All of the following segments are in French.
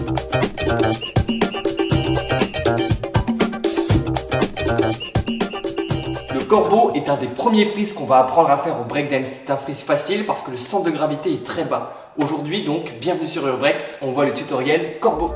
Le corbeau est un des premiers freeze qu'on va apprendre à faire au breakdance. C'est un freeze facile parce que le centre de gravité est très bas. Aujourd'hui donc, bienvenue sur Urbrex, on voit le tutoriel corbeau.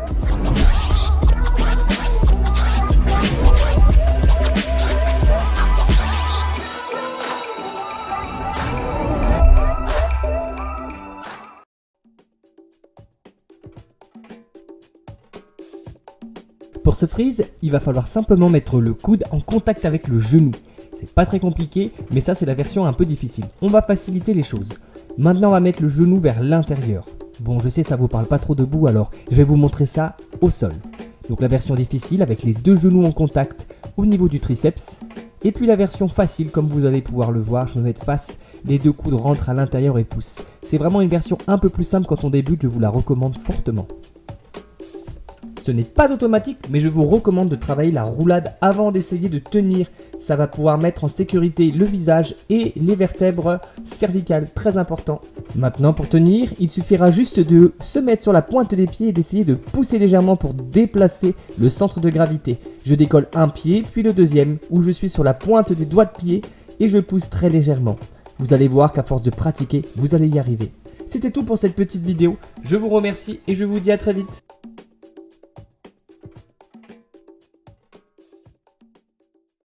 Pour ce freeze, il va falloir simplement mettre le coude en contact avec le genou. C'est pas très compliqué, mais ça c'est la version un peu difficile. On va faciliter les choses. Maintenant on va mettre le genou vers l'intérieur. Bon, je sais ça vous parle pas trop debout, alors je vais vous montrer ça au sol. Donc la version difficile avec les deux genoux en contact au niveau du triceps. Et puis la version facile, comme vous allez pouvoir le voir, je me mets de face, les deux coudes rentrent à l'intérieur et poussent. C'est vraiment une version un peu plus simple quand on débute, je vous la recommande fortement. Ce n'est pas automatique, mais je vous recommande de travailler la roulade avant d'essayer de tenir. Ça va pouvoir mettre en sécurité le visage et les vertèbres cervicales, très important. Maintenant pour tenir, il suffira juste de se mettre sur la pointe des pieds et d'essayer de pousser légèrement pour déplacer le centre de gravité. Je décolle un pied, puis le deuxième, où je suis sur la pointe des doigts de pied et je pousse très légèrement. Vous allez voir qu'à force de pratiquer, vous allez y arriver. C'était tout pour cette petite vidéo, je vous remercie et je vous dis à très vite.